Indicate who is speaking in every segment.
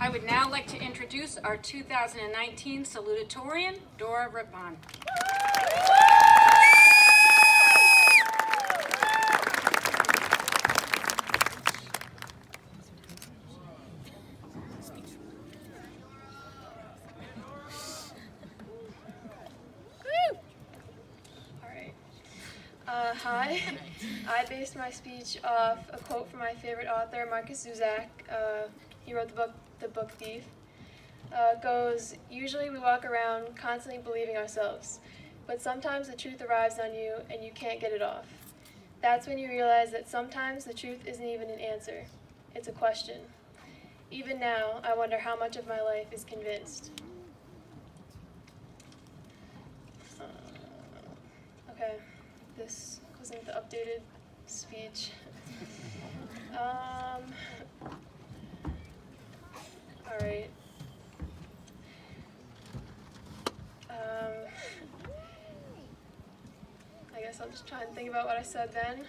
Speaker 1: I would now like to introduce our 2019 Salutatorian, Dora.
Speaker 2: Hi. I based my speech off a quote from my favorite author, Marcus Zuzak. He wrote the book Thief. Goes, usually we walk around constantly believing ourselves, but sometimes the truth arrives on you and you can't get it off. That's when you realize that sometimes the truth isn't even an answer. It's a question. Even now, I wonder how much of my life is convinced. Okay, this wasn't the updated speech. All right. I guess I'll just try and think about what I said then.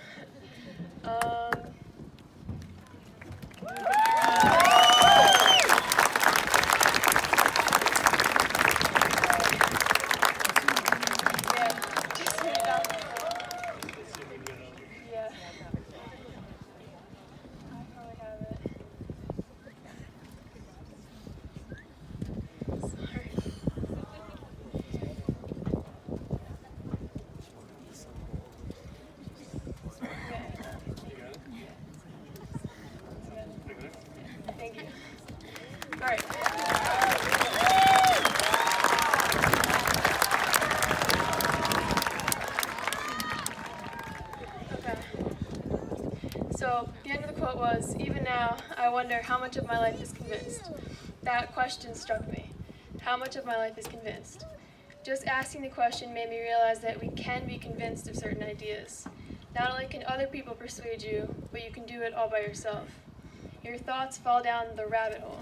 Speaker 2: Thank you. All right. Okay. So the end of the quote was, even now, I wonder how much of my life is convinced. That question struck me. How much of my life is convinced? Just asking the question made me realize that we can be convinced of certain ideas. Not only can other people persuade you, but you can do it all by yourself. Your thoughts fall down the rabbit hole.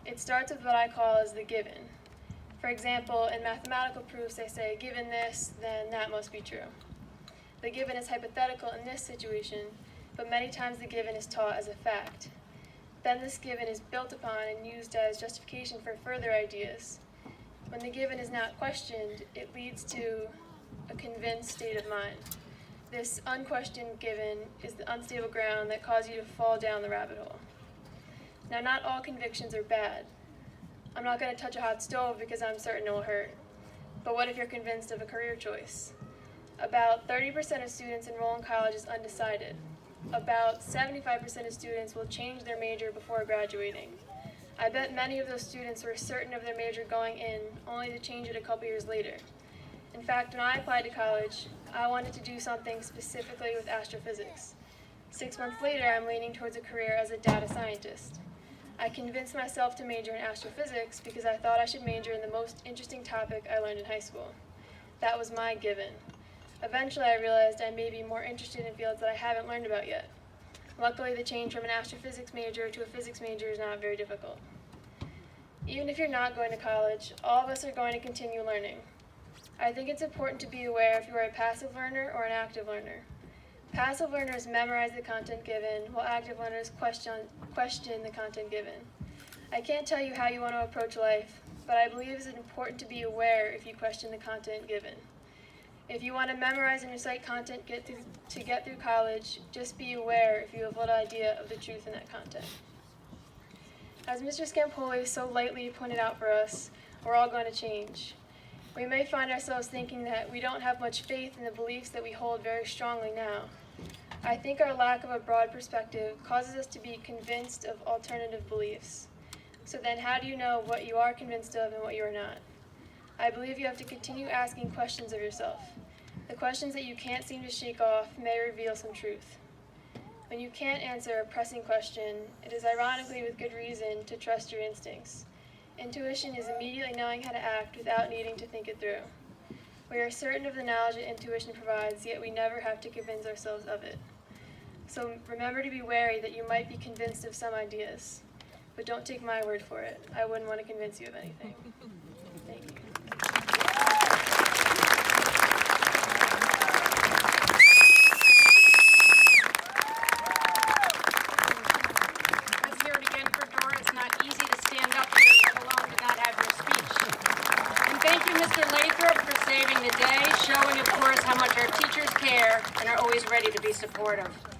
Speaker 2: It starts with what I call as the given. For example, in mathematical proofs, they say, given this, then that must be true. The given is hypothetical in this situation, but many times the given is taught as a fact. Then this given is built upon and used as justification for further ideas. When the given is not questioned, it leads to a convinced state of mind. This unquestioned given is the unstable ground that causes you to fall down the rabbit hole. Now, not all convictions are bad. I'm not going to touch a hot stove because I'm certain it will hurt. But what if you're convinced of a career choice? About 30% of students enroll in college as undecided. About 75% of students will change their major before graduating. I bet many of those students were certain of their major going in, only to change it a couple years later. In fact, when I applied to college, I wanted to do something specifically with astrophysics. 6 months later, I'm leaning towards a career as a data scientist. I convinced myself to major in astrophysics because I thought I should major in the most interesting topic I learned in high school. That was my given. Eventually, I realized I may be more interested in fields that I haven't learned about yet. Luckily, the change from an astrophysics major to a physics major is not very difficult. Even if you're not going to college, all of us are going to continue learning. I think it's important to be aware if you are a passive learner or an active learner. Passive learners memorize the content given, while active learners question the content given. I can't tell you how you want to approach life, but I believe it's important to be aware if you question the content given. If you want to memorize and recite content to get through college, just be aware if you have little idea of the truth in that content. As Mr. Scampoli so lightly pointed out for us, we're all going to change. We may find ourselves thinking that we don't have much faith in the beliefs that we hold very strongly now. I think our lack of a broad perspective causes us to be convinced of alternative beliefs. So then how do you know what you are convinced of and what you are not? I believe you have to continue asking questions of yourself. The questions that you can't seem to shake off may reveal some truth. When you can't answer a pressing question, it is ironically with good reason to trust your instincts. Intuition is immediately knowing how to act without needing to think it through. We are certain of the knowledge that intuition provides, yet we never have to convince ourselves of it. So remember to be wary that you might be convinced of some ideas, but don't take my word for it. I wouldn't want to convince you of anything. Thank you.
Speaker 1: Let's hear it again for Dora. It's not easy to Thank you, Mr. Lathrop, for saving the day, showing, of course, how much our teachers care and are always ready to be supportive.